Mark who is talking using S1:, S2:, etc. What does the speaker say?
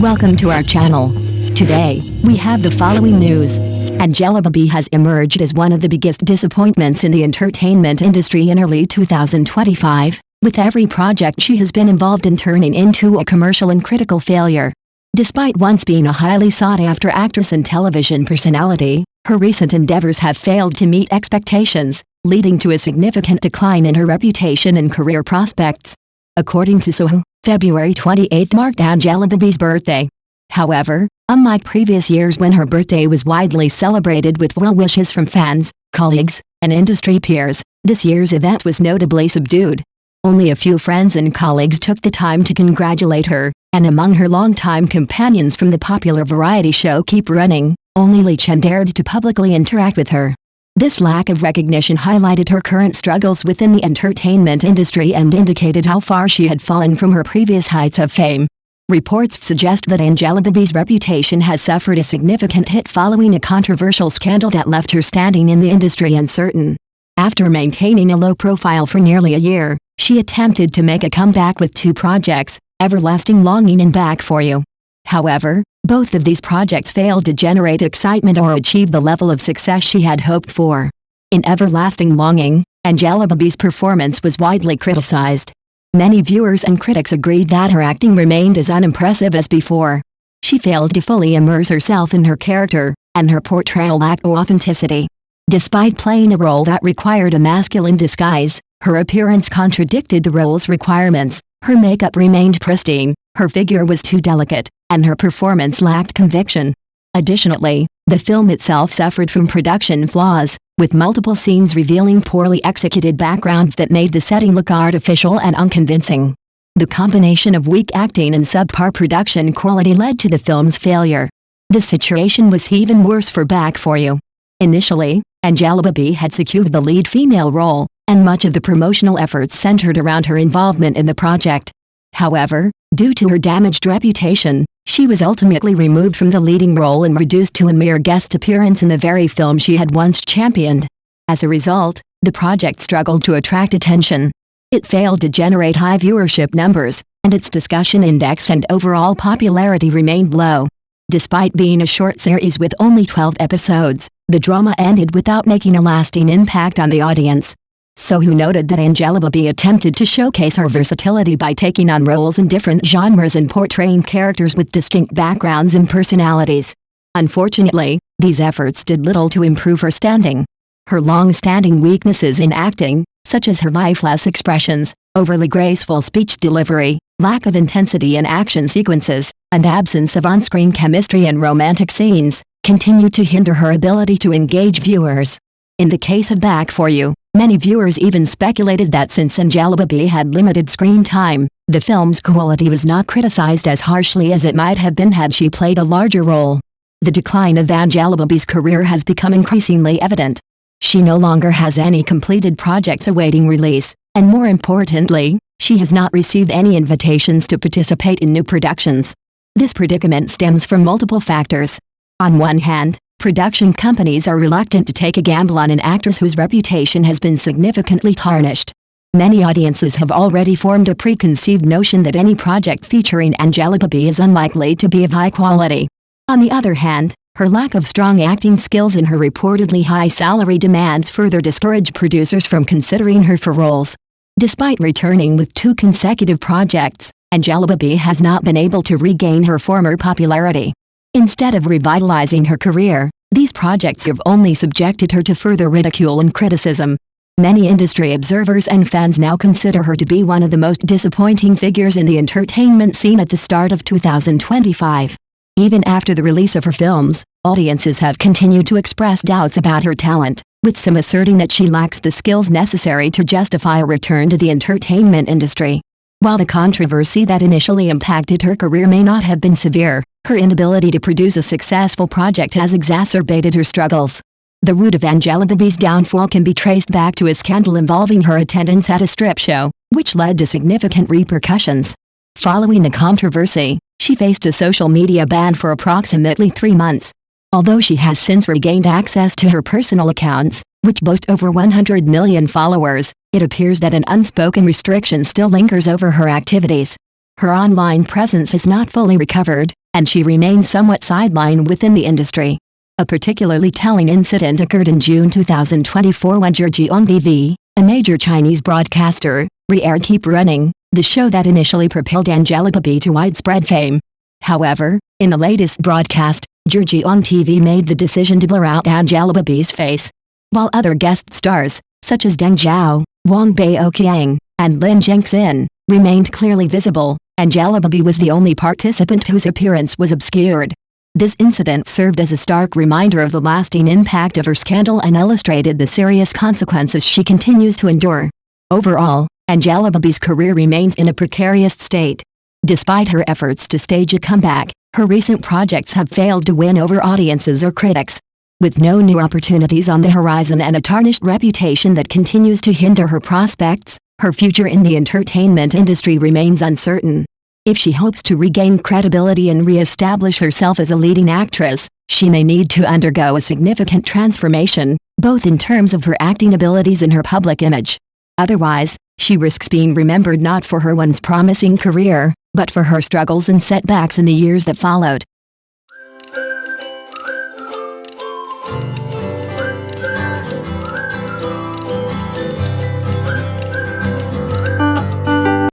S1: Welcome to our channel. Today, we have the following news. Angelababy has emerged as one of the biggest disappointments in the entertainment industry in early 2025, with every project she has been involved in turning into a commercial and critical failure. Despite once being a highly sought-after actress and television personality, her recent endeavors have failed to meet expectations, leading to a significant decline in her reputation and career prospects. According to Soho, February 28 marked Angelababy's birthday. However, unlike previous years when her birthday was widely celebrated with well wishes from fans, colleagues, and industry peers, this year's event was notably subdued. Only a few friends and colleagues took the time to congratulate her, and among her longtime companions from the popular variety show Keep Running, only Lee Chen dared to publicly interact with her. This lack of recognition highlighted her current struggles within the entertainment industry and indicated how far she had fallen from her previous heights of fame. Reports suggest that Angelababy's reputation has suffered a significant hit following a controversial scandal that left her standing in the industry uncertain. After maintaining a low profile for nearly a year, she attempted to make a comeback with two projects, Everlasting Longing and Back for You. However, both of these projects failed to generate excitement or achieve the level of success she had hoped for. In Everlasting Longing, Angelababy's performance was widely criticized. Many viewers and critics agreed that her acting remained as unimpressive as before. She failed to fully immerse herself in her character, and her portrayal lacked authenticity. Despite playing a role that required a masculine disguise, her appearance contradicted the role's requirements. Her makeup remained pristine, her figure was too delicate, and her performance lacked conviction. Additionally, the film itself suffered from production flaws, with multiple scenes revealing poorly executed backgrounds that made the setting look artificial and unconvincing. The combination of weak acting and subpar production quality led to the film's failure. The situation was even worse for Back for You. Initially, Angelababy had secured the lead female role, and much of the promotional efforts centered around her involvement in the project. However, due to her damaged reputation, she was ultimately removed from the leading role and reduced to a mere guest appearance in the very film she had once championed. As a result, the project struggled to attract attention. It failed to generate high viewership numbers, and its discussion index and overall popularity remained low. Despite being a short series with only 12 episodes, the drama ended without making a lasting impact on the audience. Soho noted that Angelababy attempted to showcase her versatility by taking on roles in different genres and portraying characters with distinct backgrounds and personalities. Unfortunately, these efforts did little to improve her standing. Her long-standing weaknesses in acting, such as her lifeless expressions, overly graceful speech delivery, lack of intensity in action sequences, and absence of on-screen chemistry and romantic scenes, continue to hinder her ability to engage viewers. In the case of Back for You, many viewers even speculated that since Angelababy had limited screen time, the film's quality was not criticized as harshly as it might have been had she played a larger role. The decline of Angelababy's career has become increasingly evident. She no longer has any completed projects awaiting release, and more importantly, she has not received any invitations to participate in new productions. This predicament stems from multiple factors. On one hand, production companies are reluctant to take a gamble on an actress whose reputation has been significantly tarnished. Many audiences have already formed a preconceived notion that any project featuring Angelababy is unlikely to be of high quality. On the other hand, her lack of strong acting skills and her reportedly high salary demands further discourage producers from considering her for roles. Despite returning with 2 consecutive projects, Angelababy has not been able to regain her former popularity. Instead of revitalizing her career, these projects have only subjected her to further ridicule and criticism. Many industry observers and fans now consider her to be one of the most disappointing figures in the entertainment scene at the start of 2025. Even after the release of her films, audiences have continued to express doubts about her talent, with some asserting that she lacks the skills necessary to justify a return to the entertainment industry. While the controversy that initially impacted her career may not have been severe, her inability to produce a successful project has exacerbated her struggles. The root of Angelababy's downfall can be traced back to a scandal involving her attendance at a strip show, which led to significant repercussions. Following the controversy, she faced a social media ban for approximately 3 months. Although she has since regained access to her personal accounts, which boast over 100 million followers, it appears that an unspoken restriction still lingers over her activities. Her online presence has not fully recovered, and she remained somewhat sidelined within the industry. A particularly telling incident occurred in June 2024 when Zhejiang TV, a major Chinese broadcaster, re-aired Keep Running, the show that initially propelled Angelababy to widespread fame. However, in the latest broadcast, Zhejiang TV made the decision to blur out Angelababy's face. While other guest stars, such as Deng Zhao, Wang Baoqiang, and Lin Zhengxin, remained clearly visible, Angelababy was the only participant whose appearance was obscured. This incident served as a stark reminder of the lasting impact of her scandal and illustrated the serious consequences she continues to endure. Overall, Angelababy's career remains in a precarious state. Despite her efforts to stage a comeback, her recent projects have failed to win over audiences or critics. With no new opportunities on the horizon and a tarnished reputation that continues to hinder her prospects, her future in the entertainment industry remains uncertain. If she hopes to regain credibility and re-establish herself as a leading actress, she may need to undergo a significant transformation, both in terms of her acting abilities and her public image. Otherwise, she risks being remembered not for her once promising career, but for her struggles and setbacks in the years that followed.